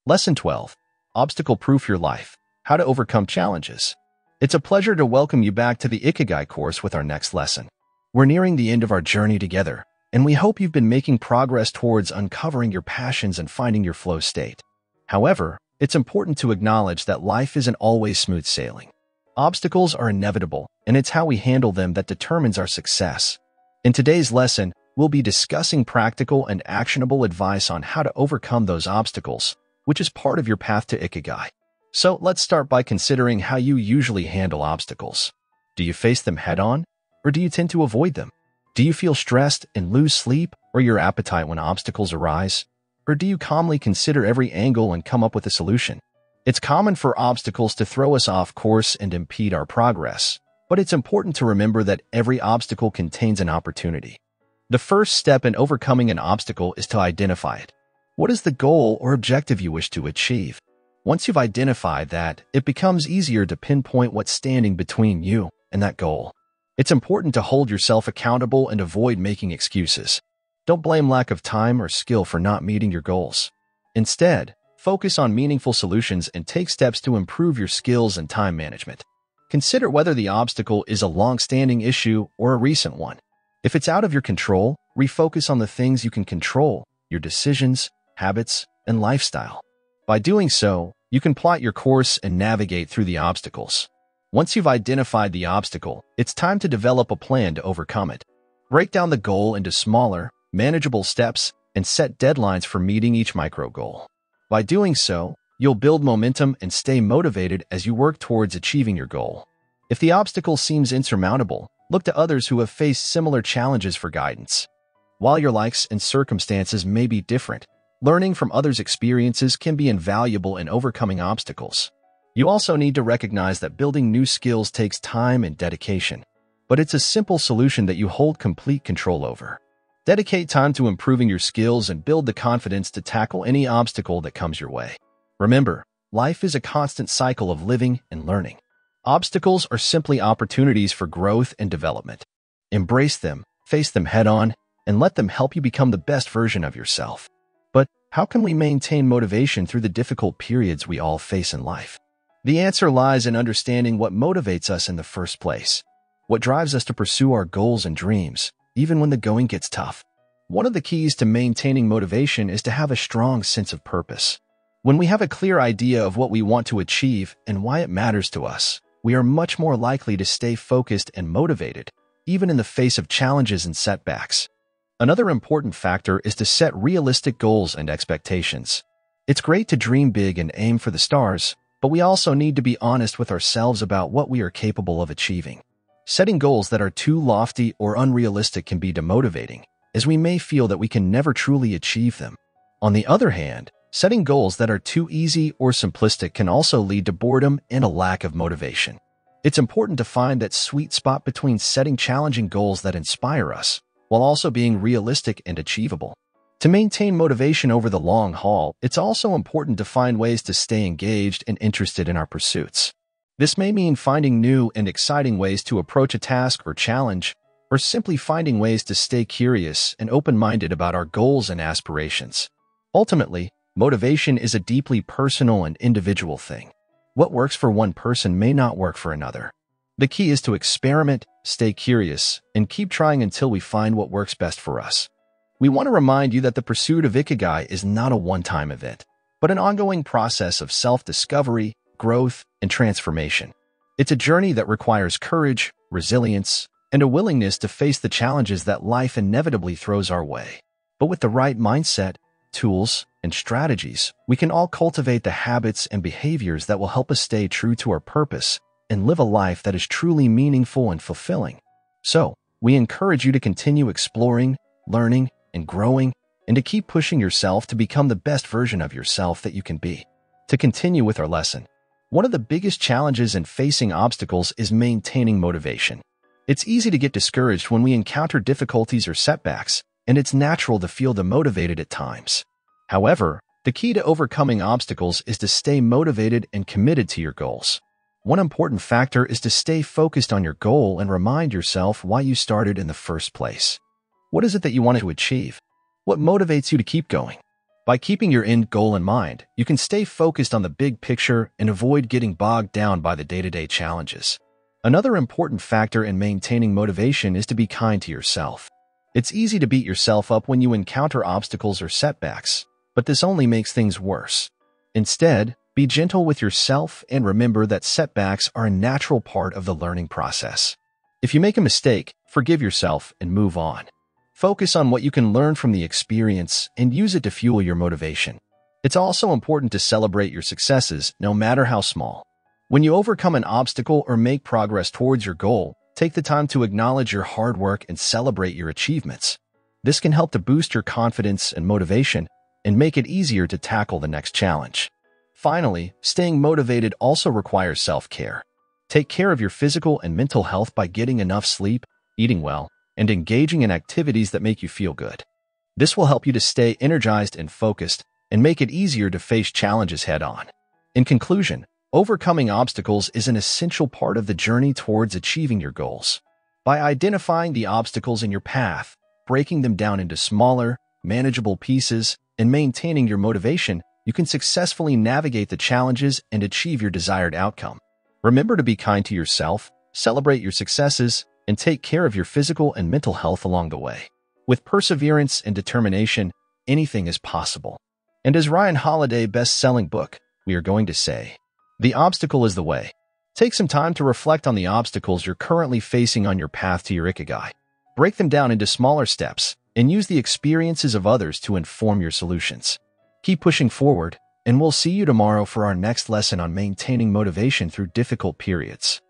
Lesson 12. Obstacle-Proof Your Life. How to Overcome Challenges. It's a pleasure to welcome you back to the IKIGAI course with our next lesson. We're nearing the end of our journey together, and we hope you've been making progress towards uncovering your passions and finding your flow state. However, it's important to acknowledge that life isn't always smooth sailing. Obstacles are inevitable, and it's how we handle them that determines our success. In today's lesson, we'll be discussing practical and actionable advice on how to overcome those obstacles, which is part of your path to Ikigai. So let's start by considering how you usually handle obstacles. Do you face them head-on, or do you tend to avoid them? Do you feel stressed and lose sleep or your appetite when obstacles arise? Or do you calmly consider every angle and come up with a solution? It's common for obstacles to throw us off course and impede our progress, but it's important to remember that every obstacle contains an opportunity. The first step in overcoming an obstacle is to identify it. What is the goal or objective you wish to achieve? Once you've identified that, it becomes easier to pinpoint what's standing between you and that goal. It's important to hold yourself accountable and avoid making excuses. Don't blame lack of time or skill for not meeting your goals. Instead, focus on meaningful solutions and take steps to improve your skills and time management. Consider whether the obstacle is a long-standing issue or a recent one. If it's out of your control, refocus on the things you can control, your decisions, habits, and lifestyle. By doing so, you can plot your course and navigate through the obstacles. Once you've identified the obstacle, it's time to develop a plan to overcome it. Break down the goal into smaller, manageable steps and set deadlines for meeting each micro-goal. By doing so, you'll build momentum and stay motivated as you work towards achieving your goal. If the obstacle seems insurmountable, look to others who have faced similar challenges for guidance. While your likes and circumstances may be different, learning from others' experiences can be invaluable in overcoming obstacles. You also need to recognize that building new skills takes time and dedication, but it's a simple solution that you hold complete control over. Dedicate time to improving your skills and build the confidence to tackle any obstacle that comes your way. Remember, life is a constant cycle of living and learning. Obstacles are simply opportunities for growth and development. Embrace them, face them head-on, and let them help you become the best version of yourself. But how can we maintain motivation through the difficult periods we all face in life? The answer lies in understanding what motivates us in the first place. What drives us to pursue our goals and dreams, even when the going gets tough. One of the keys to maintaining motivation is to have a strong sense of purpose. When we have a clear idea of what we want to achieve and why it matters to us, we are much more likely to stay focused and motivated, even in the face of challenges and setbacks. Another important factor is to set realistic goals and expectations. It's great to dream big and aim for the stars, but we also need to be honest with ourselves about what we are capable of achieving. Setting goals that are too lofty or unrealistic can be demotivating, as we may feel that we can never truly achieve them. On the other hand, setting goals that are too easy or simplistic can also lead to boredom and a lack of motivation. It's important to find that sweet spot between setting challenging goals that inspire us, while also being realistic and achievable. To maintain motivation over the long haul, it's also important to find ways to stay engaged and interested in our pursuits. This may mean finding new and exciting ways to approach a task or challenge, or simply finding ways to stay curious and open-minded about our goals and aspirations. Ultimately, motivation is a deeply personal and individual thing. What works for one person may not work for another. The key is to experiment, stay curious, and keep trying until we find what works best for us. We want to remind you that the pursuit of Ikigai is not a one-time event, but an ongoing process of self-discovery, growth, and transformation. It's a journey that requires courage, resilience, and a willingness to face the challenges that life inevitably throws our way. But with the right mindset, tools, and strategies, we can all cultivate the habits and behaviors that will help us stay true to our purpose and live a life that is truly meaningful and fulfilling. So, we encourage you to continue exploring, learning, and growing, and to keep pushing yourself to become the best version of yourself that you can be. To continue with our lesson, one of the biggest challenges in facing obstacles is maintaining motivation. It's easy to get discouraged when we encounter difficulties or setbacks, and it's natural to feel demotivated at times. However, the key to overcoming obstacles is to stay motivated and committed to your goals. One important factor is to stay focused on your goal and remind yourself why you started in the first place. What is it that you want to achieve? What motivates you to keep going? By keeping your end goal in mind, you can stay focused on the big picture and avoid getting bogged down by the day-to-day challenges. Another important factor in maintaining motivation is to be kind to yourself. It's easy to beat yourself up when you encounter obstacles or setbacks, but this only makes things worse. Instead, be gentle with yourself and remember that setbacks are a natural part of the learning process. If you make a mistake, forgive yourself and move on. Focus on what you can learn from the experience and use it to fuel your motivation. It's also important to celebrate your successes, no matter how small. When you overcome an obstacle or make progress towards your goal, take the time to acknowledge your hard work and celebrate your achievements. This can help to boost your confidence and motivation and make it easier to tackle the next challenge. Finally, staying motivated also requires self-care. Take care of your physical and mental health by getting enough sleep, eating well, and engaging in activities that make you feel good. This will help you to stay energized and focused and make it easier to face challenges head-on. In conclusion, overcoming obstacles is an essential part of the journey towards achieving your goals. By identifying the obstacles in your path, breaking them down into smaller, manageable pieces, and maintaining your motivation, you can successfully navigate the challenges and achieve your desired outcome. Remember to be kind to yourself, celebrate your successes, and take care of your physical and mental health along the way. With perseverance and determination, anything is possible. And as Ryan Holiday's best-selling book, we are going to say, the obstacle is the way. Take some time to reflect on the obstacles you're currently facing on your path to your Ikigai. Break them down into smaller steps and use the experiences of others to inform your solutions. Keep pushing forward, and we'll see you tomorrow for our next lesson on maintaining motivation through difficult periods.